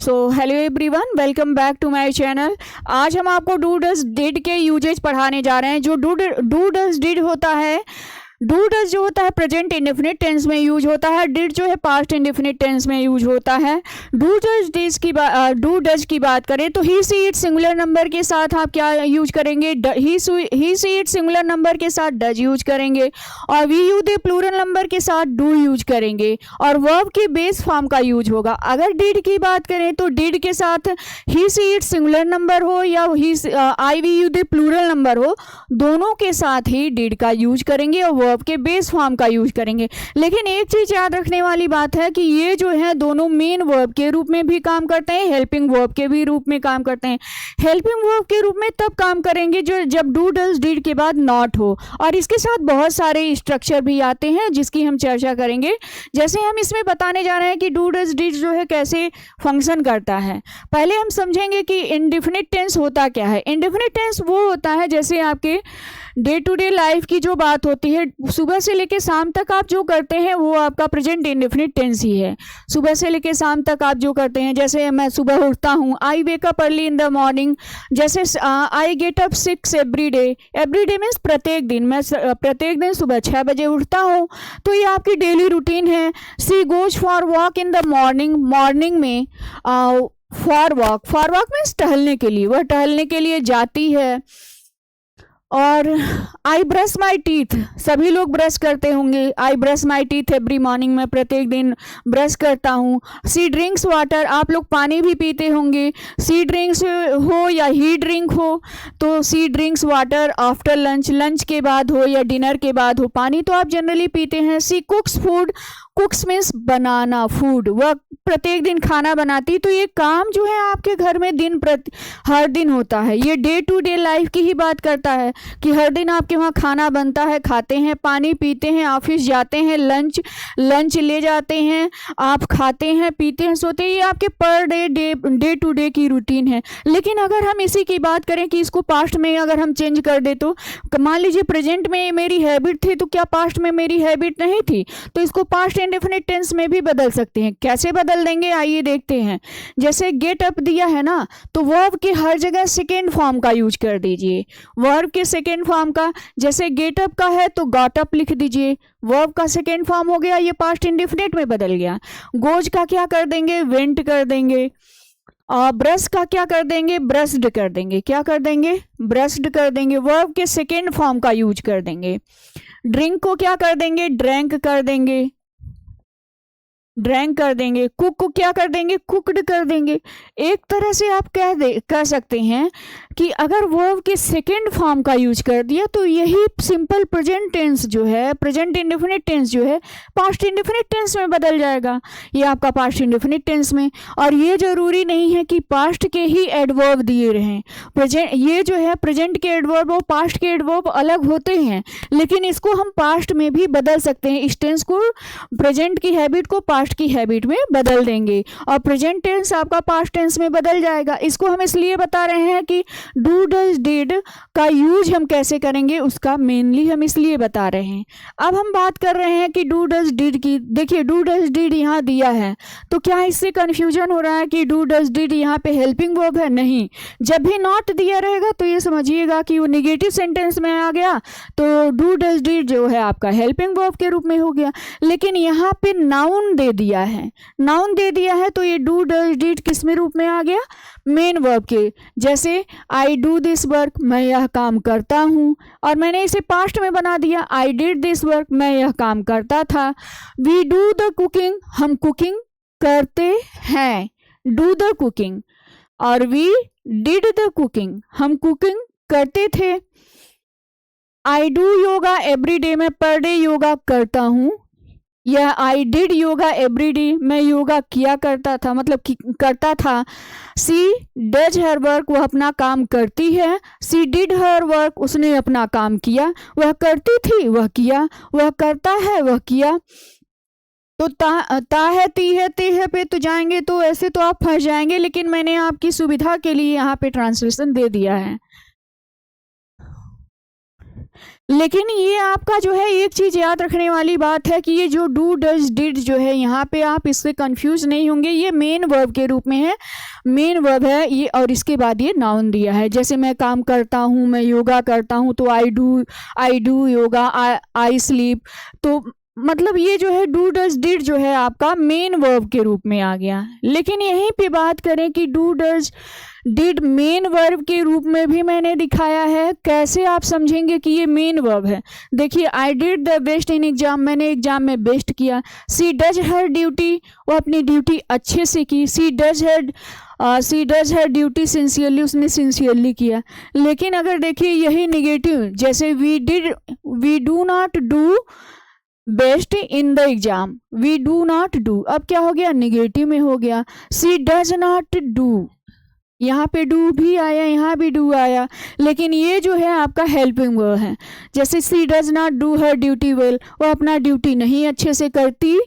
So hello everyone, welcome back to my channel. आज हम आपको डू डज डिड के यूजेज पढ़ाने जा रहे हैं। जो डू डज डिड होता है, डू डज जो होता है प्रेजेंट इंडेफिनिट टेंस में यूज होता है। डिड जो है पास्ट इंडेफिनिट टेंस में यूज होता है। डू डज की बात करें तो he she it singular number के साथ आप क्या यूज करेंगे? He she it singular number के साथ डज यूज करेंगे, और we you they plural number के साथ डू यूज करेंगे, और वर्ब के बेस फॉर्म का यूज होगा। अगर डिड की बात करें तो डिड के साथ ही सी इट सिंगुलर नंबर हो या I we you they plural number हो, दोनों के साथ ही डिड का यूज करेंगे और वर्ब के बेस फॉर्म का यूज करेंगे। लेकिन एक चीज याद रखने वाली बात है कि ये जो है दोनों मेन वर्ब के रूप में भी काम करते हैं, हेल्पिंग वर्ब के भी रूप में काम करते हैं। हेल्पिंग वर्ब के रूप में तब काम करेंगे जो जब डू डज डिड के बाद नॉट हो, और इसके साथ बहुत सारे स्ट्रक्चर भी आते हैं जिसकी हम चर्चा करेंगे। जैसे हम इसमें बताने जा रहे हैं कि डू डज डिड जो है कैसे फंक्शन करता है। पहले हम समझेंगे कि इंडेफिनिट टेंस होता क्या है। इंडेफिनिट टेंस वो होता है जैसे आपके डे टू डे लाइफ की जो बात होती है, सुबह से लेकर शाम तक आप जो करते हैं वो आपका प्रेजेंट इंडेफिनिट टेंस ही है। सुबह से लेकर शाम तक आप जो करते हैं, जैसे मैं सुबह उठता हूँ, I wake up early in the morning. जैसे I get up 6 every day means प्रत्येक दिन। मैं प्रत्येक दिन सुबह 6 बजे उठता हूँ, तो ये आपकी डेली रूटीन है। She goes for walk in the morning में फॉर वॉक मीन्स टहलने के लिए, वह टहलने के लिए जाती है। और आई ब्रश माई टीथ, सभी लोग ब्रश करते होंगे। I brush my teeth every morning, मैं प्रत्येक दिन ब्रश करता हूँ। सी ड्रिंक्स वाटर, आप लोग पानी भी पीते होंगे। सी ड्रिंक्स हो या ही ड्रिंक हो, तो सी ड्रिंक्स वाटर आफ्टर लंच के बाद हो या डिनर के बाद हो, पानी तो आप जनरली पीते हैं। सी कुक्स फूड, कुक्स मीन्स बनाना, फूड, वह प्रत्येक दिन खाना बनाती। तो ये काम जो है आपके घर में हर दिन होता है। ये डे टू डे लाइफ की ही बात करता है कि हर दिन आपके वहाँ खाना बनता है, खाते हैं, पानी पीते हैं, ऑफिस जाते हैं, लंच ले जाते हैं, आप खाते हैं, पीते हैं, सोते हैं। ये आपके पर डे टू डे की रूटीन है। लेकिन अगर हम इसी की बात करें कि इसको पास्ट में अगर हम चेंज कर दे, तो मान लीजिए प्रेजेंट में मेरी हैबिट थी, तो क्या पास्ट में मेरी हैबिट नहीं थी? तो इसको पास्ट इंडेफिनिट टेंस में भी बदल सकते हैं। कैसे बदल देंगे आइए देखते हैं। जैसे गेट अप दिया है ना, तो वर्ब के हर जगह सेकेंड फॉर्म का यूज कर दीजिए। वर्ब के सेकेंड फॉर्म का, जैसे गेट अप का है तो गॉट अप लिख दीजिए, वर्ब का सेकेंड फॉर्म हो गया, ये पास्ट इंडेफिनिट में बदल गया। गोज का क्या कर देंगे? वेंट कर देंगे। और ब्रश का क्या कर देंगे? ब्रश्ड कर देंगे। क्या कर देंगे? ब्रश्ड कर देंगे, वर्ब के सेकेंड फॉर्म का यूज कर देंगे। ड्रिंक को क्या कर देंगे? ड्रैंक कर देंगे, ड्रैंक कर देंगे। कुक को क्या कर देंगे? कुकड कर देंगे। एक तरह से आप कह सकते हैं कि अगर वर्ब के सेकेंड फॉर्म का यूज कर दिया तो यही सिंपल प्रेजेंट टेंस जो है, प्रेजेंट इंडेफिनिट टेंस जो है, पास्ट इंडेफिनिट टेंस में बदल जाएगा। ये आपका पास्ट इंडेफिनिट टेंस में। और ये जरूरी नहीं है कि पास्ट के ही एडवर्ब दिए रहें। ये जो है प्रेजेंट के एडवर्ब और पास्ट के एडवर्ब अलग होते हैं, लेकिन इसको हम पास्ट में भी बदल सकते हैं। इस टेंस को, प्रेजेंट की हैबिट को पास्ट की हैबिट में बदल देंगे, और प्रेजेंट टेंस आपका पास्ट टेंस में बदल जाएगा। इसको हम इसलिए बता रहे हैं कि डू डज डिड का यूज हम कैसे करेंगे, उसका मेनली हम इसलिए बता रहे हैं। अब हम बात कर रहे हैं कि डू डज डिड की। देखिए डू डज डिड यहाँ दिया है, तो क्या इससे कंफ्यूजन हो रहा है कि डू डज डिड यहाँ पे हेल्पिंग वर्ब है? नहीं। जब भी नॉट दिया रहेगा तो ये समझिएगा कि वो निगेटिव सेंटेंस में आ गया, तो डू डज डिड जो है आपका हेल्पिंग वर्ब के रूप में हो गया। लेकिन यहाँ पे नाउन दे दिया है, नाउन दे दिया है, तो ये डू डज डिड किस में रूप में आ गया? मेन वर्ब के। जैसे आई डू दिस वर्क, मैं यह काम करता हूँ, और मैंने इसे पास्ट में बना दिया, आई डिड दिस वर्क, मैं यह काम करता था। वी डू द कुकिंग, हम कुकिंग करते हैं, डू द कुकिंग। और वी डिड द कुकिंग, हम कुकिंग करते थे। I do yoga every day, मैं पर डे योगा करता हूँ। यह I did yoga every day, मैं योगा किया करता था, मतलब करता था। सी डज हर वर्क, वह अपना काम करती है। सी डिड हर वर्क, उसने अपना काम किया। वह करती थी, वह किया। वह करता है, वह किया। तो ता है, ती है, ते है पे तो जाएंगे तो ऐसे तो आप फंस जाएंगे, लेकिन मैंने आपकी सुविधा के लिए यहाँ पे ट्रांसलेशन दे दिया है। लेकिन ये आपका जो है एक चीज़ याद रखने वाली बात है कि ये जो डू डज डिड जो है यहाँ पे आप इससे कंफ्यूज नहीं होंगे, ये मेन वर्ब के रूप में है, मेन वर्ब है ये, और इसके बाद ये नाउन दिया है। जैसे मैं काम करता हूँ, मैं योगा करता हूँ, तो I do yoga, I sleep, तो मतलब ये जो है डू डज डिड जो है आपका मेन वर्ब के रूप में आ गया। लेकिन यहीं पे बात करें कि do does did main verb के रूप में भी मैंने दिखाया है। कैसे आप समझेंगे कि ये मेन वर्ब है? देखिए, I did the best in exam, मैंने एग्जाम में बेस्ट किया। सी डज हर ड्यूटी, वो अपनी ड्यूटी अच्छे से की। She does her duty sincerely, उसने सिंसियरली किया। लेकिन अगर देखिए यही निगेटिव, जैसे we do not do best in the exam, we do not do, अब क्या हो गया? निगेटिव में हो गया। सी डज नॉट डू, यहाँ पे डू भी आया, यहाँ भी डू आया, लेकिन ये जो है आपका हेल्पिंग वर्ब है। जैसे she does not do her duty well, वो अपना ड्यूटी नहीं अच्छे से करती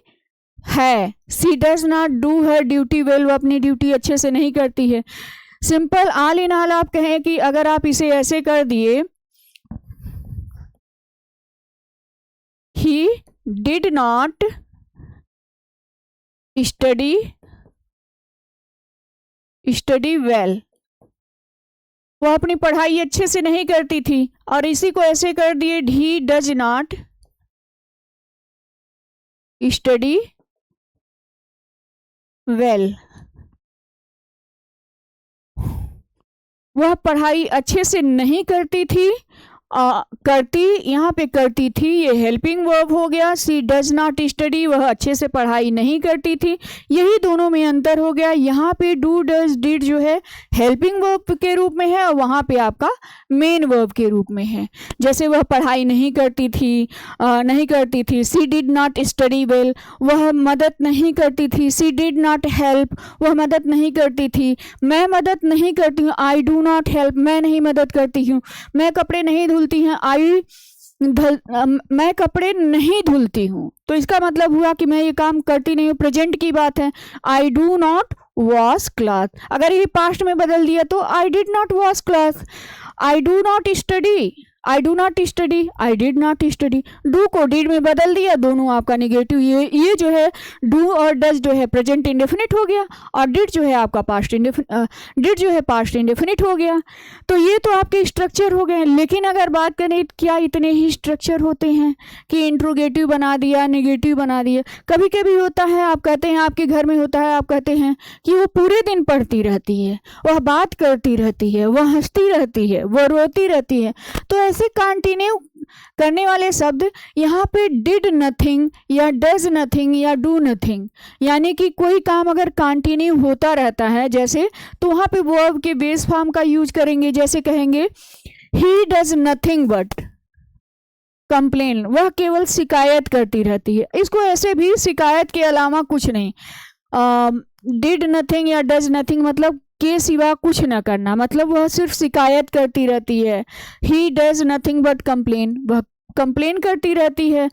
है। She does not do her duty well, वो अपनी ड्यूटी अच्छे से नहीं करती है। सिंपल ऑल इन ऑल आप कहें कि अगर आप इसे ऐसे कर दिए, he did not study well, वो अपनी पढ़ाई अच्छे से नहीं करती थी। और इसी को ऐसे कर दिए, he does not study well, वह पढ़ाई अच्छे से नहीं करती थी, करती, यहाँ पे करती थी, ये हेल्पिंग वर्ब हो गया। सी डज नॉट स्टडी, वह अच्छे से पढ़ाई नहीं करती थी। यही दोनों में अंतर हो गया। यहाँ पे डू डज डिड जो है हेल्पिंग वर्ब के रूप में है, और वहाँ पे आपका मेन वर्ब के रूप में है। जैसे वह पढ़ाई नहीं करती थी, सी डिड नॉट स्टडी वेल, वह मदद नहीं करती थी। सी डिड नॉट हेल्प, वह मदद नहीं करती थी। मैं मदद नहीं करती हूँ, आई डू नॉट हेल्प, मैं नहीं मदद करती हूँ। मैं कपड़े नहीं धुलती हैं, मैं कपड़े नहीं धुलती हूँ। तो इसका मतलब हुआ कि मैं ये काम करती नहीं हूँ, प्रेजेंट की बात है। I do not wash cloth, अगर ये पास्ट में बदल दिया तो I did not wash cloth. I do not study, I do not study, I did not study. Do को डिड में बदल दिया, दोनों आपका निगेटिव। ये जो है डू और डज जो है प्रेजेंट इंडेफिनिट हो गया, और डिड जो है आपका पास्ट इंडेफिनिट हो गया। तो ये तो आपके स्ट्रक्चर हो गए। लेकिन अगर बात करें क्या इतने ही स्ट्रक्चर होते हैं कि इंट्रोगेटिव बना दिया, निगेटिव बना दिया? कभी कभी होता है, आप कहते हैं, आपके घर में होता है, आप कहते हैं कि वो पूरे दिन पढ़ती रहती है, वह बात करती रहती है, वह हंसती रहती है, वह रोती रहती है। तो ऐसे कंटिन्यू करने वाले शब्द यहाँ पे डिड नथिंग या डज नथिंग या डू नथिंग, यानी कि कोई काम अगर कंटिन्यू होता रहता है जैसे, तो वहाँ पे वर्ब के बेस फॉर्म का यूज करेंगे। जैसे कहेंगे ही डज नथिंग बट कंप्लेन, वह केवल शिकायत करती रहती है। इसको ऐसे भी शिकायत के अलावा कुछ नहीं, डिड नथिंग या डज नथिंग मतलब के सिवा कुछ न करना, मतलब वह सिर्फ शिकायत करती रहती है। ही डज नथिंग बट कंप्लेन, वह कंप्लेन करती रहती है।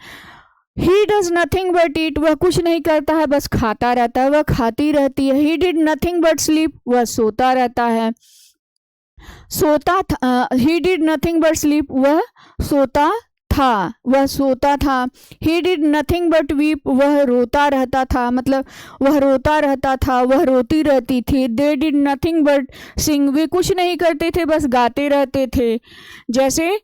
ही डज नथिंग बट ईट, वह कुछ नहीं करता है, बस खाता रहता है, वह खाती रहती है। ही डिड नथिंग बट स्लीप, वह सोता रहता है, ही डिड नथिंग बट स्लीप, वह सोता था। ही डिड नथिंग बट वीप, वह रोता रहता था, मतलब वह रोता रहता था, वह रोती रहती थी। दे डिड नथिंग बट सिंग, वे कुछ नहीं करते थे, बस गाते रहते थे। जैसे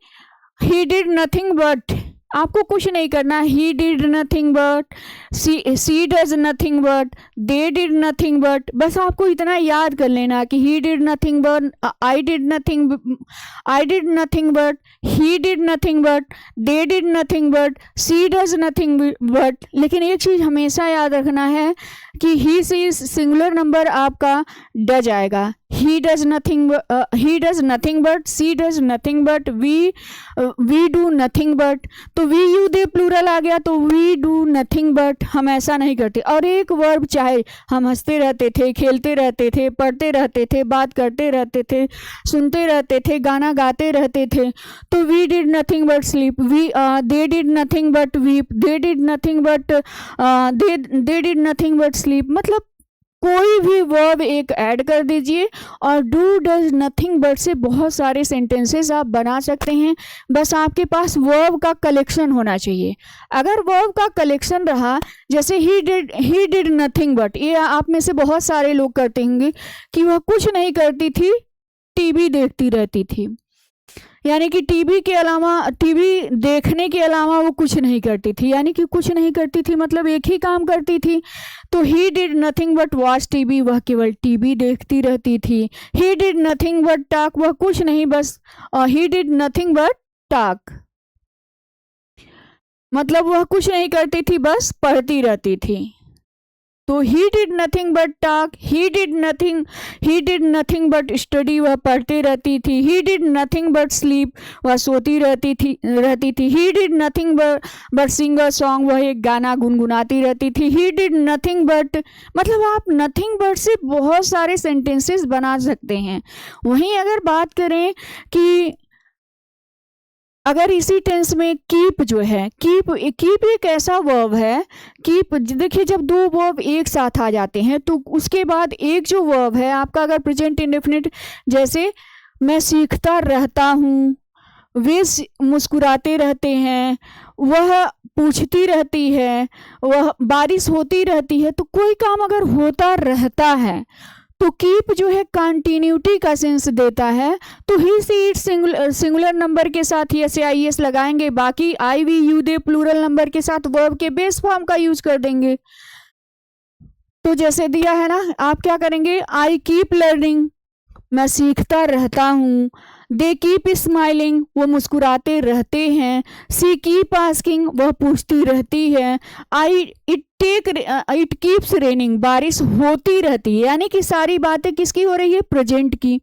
ही डिड नथिंग बट, आपको कुछ नहीं करना, he did nothing but, she does nothing but, they did nothing but, बस आपको इतना याद कर लेना कि he did nothing but, I did nothing but, he did nothing but, they did nothing but, she does nothing but. लेकिन एक चीज़ हमेशा याद रखना है कि ही सी सिंगुलर नंबर आपका डज आएगा। He does nothing but, she does nothing but, we do nothing but. तो वी यू दे प्लूरल आ गया, तो वी डू नथिंग बट, हम ऐसा नहीं करते। और एक वर्ब चाहे हम हंसते रहते थे, खेलते रहते थे, पढ़ते रहते थे, बात करते रहते थे, सुनते रहते थे, गाना गाते रहते थे, तो we did nothing but sleep, they did nothing but weep, they did nothing but sleep. मतलब कोई भी वर्ब एक ऐड कर दीजिए और डू डज नथिंग बट से बहुत सारे सेंटेंसेस आप बना सकते हैं। बस आपके पास वर्ब का कलेक्शन होना चाहिए। अगर वर्ब का कलेक्शन रहा, जैसे ही डिड नथिंग बट, ये आप में से बहुत सारे लोग करते होंगे कि वह कुछ नहीं करती थी, टीवी देखती रहती थी, यानी कि टीवी के अलावा, टीवी देखने के अलावा वो कुछ नहीं करती थी, यानी कि कुछ नहीं करती थी मतलब एक ही काम करती थी। तो he did nothing but watch TV, वह केवल टीवी देखती रहती थी। He did nothing but talk, वह कुछ नहीं बस, ही डिड नथिंग बट टॉक, मतलब वह कुछ नहीं करती थी, बस पढ़ती रहती थी। तो he did nothing but talk, he did nothing but study, वह पढ़ती रहती थी। He did nothing but sleep, वह सोती रहती थी। He did nothing but sing a song, वह एक गाना गुनगुनाती रहती थी। ही डिड नथिंग बट, मतलब आप नथिंग बट से बहुत सारे सेंटेंसेस बना सकते हैं। वहीं अगर बात करें कि अगर इसी टेंस में कीप जो है, कीप एक ऐसा वर्ब है, कीप, देखिए जब दो वर्ब एक साथ आ जाते हैं तो उसके बाद एक जो वर्ब है आपका, अगर प्रेजेंट इंडेफिनिट, जैसे मैं सीखता रहता हूँ, वे मुस्कुराते रहते हैं, वह पूछती रहती है, वह बारिश होती रहती है, तो कोई काम अगर होता रहता है तो कीप जो है कंटिन्यूटी का सेंस देता है। तो he she it singular number के साथ ही ऐसे आई एस लगाएंगे, बाकी I we you they plural number के साथ वर्ब के बेस फॉर्म का यूज कर देंगे। तो जैसे दिया है ना, आप क्या करेंगे, आई कीप लर्निंग, मैं सीखता रहता हूँ। दे कीप स्माइलिंग, वो मुस्कुराते रहते हैं। सी कीप आस्किंग, वह पूछती रहती है। इट कीप्स रेनिंग, बारिश होती रहती है, यानी कि सारी बातें किसकी हो रही है, प्रेजेंट की।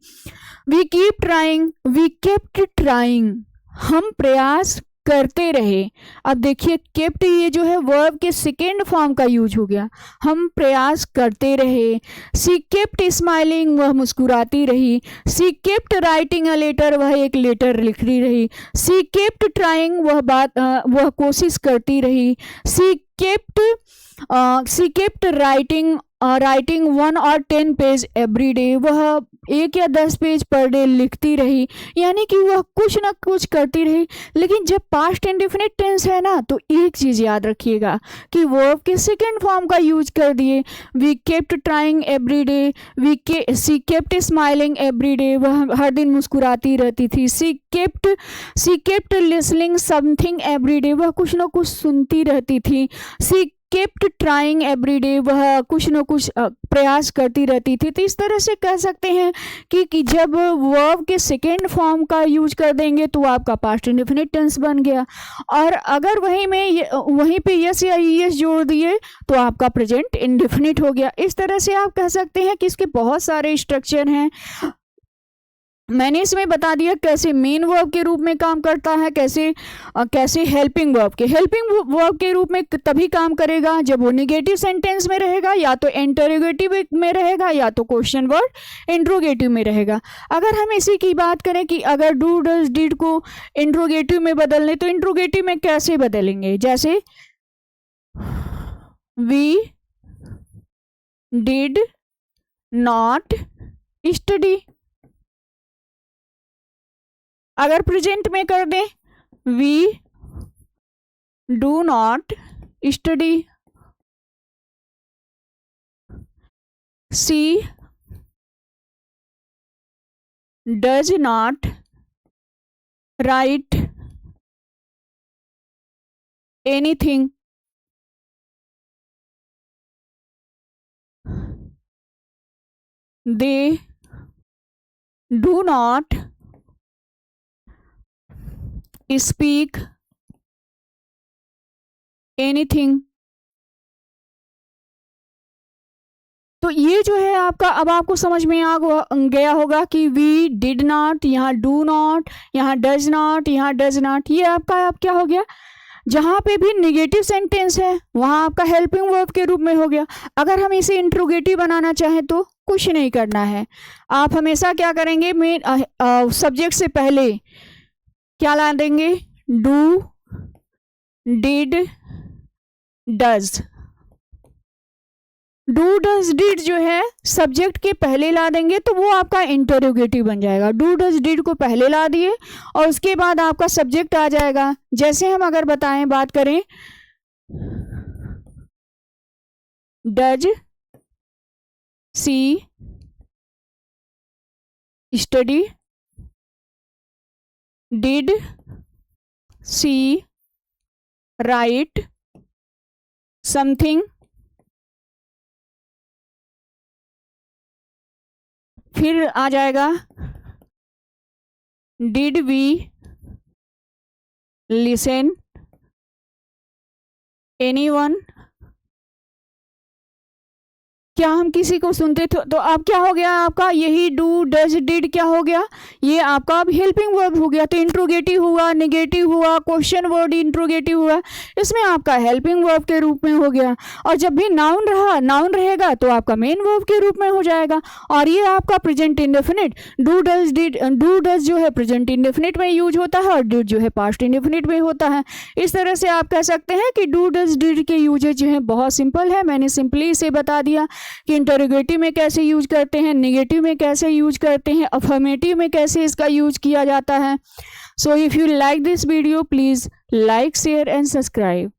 We keep trying, we kept trying, हम प्रयास करते रहे। अब देखिए केप्ट, ये जो है वर्ब के सेकेंड फॉर्म का यूज हो गया, हम प्रयास करते रहे। सी केप्ट स्माइलिंग, वह मुस्कुराती रही। सी केप्ट राइटिंग अ लेटर, वह एक लेटर लिखती रही। सी केप्ट ट्राइंग, वह कोशिश करती रही। सी केप्ट राइटिंग 1 और 10 पेज एवरी डे, वह 1 या 10 पेज पर डे लिखती रही, यानी कि वह कुछ ना कुछ करती रही। लेकिन जब पास्ट इंडेफिनिट टेंस है ना, तो एक चीज याद रखिएगा कि वर्ब के सेकेंड फॉर्म का यूज कर दिए। We kept trying every day, she kept smiling every day, वह हर दिन मुस्कुराती रहती थी। She kept listening something every day, वह कुछ ना कुछ सुनती रहती थी। She kept trying every day, वह कुछ न कुछ प्रयास करती रहती थी। तो इस तरह से कह सकते हैं कि जब वर्ब के सेकेंड फॉर्म का यूज कर देंगे तो आपका पास्ट इंडेफिनिट टेंस बन गया, और अगर वहीं पे यस या ईएस जोड़ दिए तो आपका प्रेजेंट इंडेफिनिट हो गया। इस तरह से आप कह सकते हैं कि इसके बहुत सारे स्ट्रक्चर हैं। मैंने इसमें बता दिया कैसे मेन वर्ब के रूप में काम करता है, कैसे हेल्पिंग वर्ब के रूप में तभी काम करेगा जब वो निगेटिव सेंटेंस में रहेगा, या तो इंटरोगेटिव में रहेगा, या तो क्वेश्चन वर्ड इंट्रोगेटिव में रहेगा। अगर हम इसी की बात करें कि अगर डू डज डिड को इंट्रोगेटिव में बदलने, तो इंट्रोगेटिव में कैसे बदलेंगे, जैसे वी डिड नॉट स्टडी। अगर प्रेजेंट में कर दें, we do not study. She does not write anything. They do not speak anything. तो ये जो है आपका, अब आपको समझ में आ गया होगा कि वी डिड नॉट, यहाँ डू नॉट, यहाँ डज नॉट, यहाँ डज नॉट, ये आपका अब क्या हो गया, जहाँ पे भी निगेटिव सेंटेंस है वहाँ आपका हेल्पिंग वर्ब के रूप में हो गया। अगर हम इसे इंट्रोगेटिव बनाना चाहें तो कुछ नहीं करना है, आप हमेशा क्या करेंगे, मेन सब्जेक्ट से पहले क्या ला देंगे, do did does. Do does did जो है सब्जेक्ट के पहले ला देंगे तो वो आपका इंटरोगेटिव बन जाएगा। डू डज डिड को पहले ला दिए और उसके बाद आपका सब्जेक्ट आ जाएगा। जैसे हम अगर बताएं, बात करें, does she study, did she write something, फिर आ जाएगा डिड वी लिसन एनीवन, क्या हम किसी को सुनते थे? तो अब क्या हो गया आपका, यही डू डज डिड क्या हो गया, ये आपका अब हेल्पिंग वर्ब हो गया। तो इंट्रोगेटिव हुआ, नेगेटिव हुआ, क्वेश्चन वर्ड इंट्रोगेटिव हुआ, इसमें आपका हेल्पिंग वर्ब के रूप में हो गया। और जब भी नाउन रहा, नाउन रहेगा तो आपका मेन वर्ब के रूप में हो जाएगा। और ये आपका present indefinite, do does did, do does जो है प्रेजेंट इंडेफिनिट में यूज होता है और डिड जो है पास्ट इंडेफिनिट में होता है। इस तरह से आप कह सकते हैं कि डू डज डिड के यूजेज जो है बहुत सिंपल है। मैंने सिंपली इसे बता दिया कि इंटरोगेटिव में कैसे यूज करते हैं, नेगेटिव में कैसे यूज करते हैं, अफर्मेटिव में कैसे इसका यूज किया जाता है। So if you like this video, please like, share and subscribe.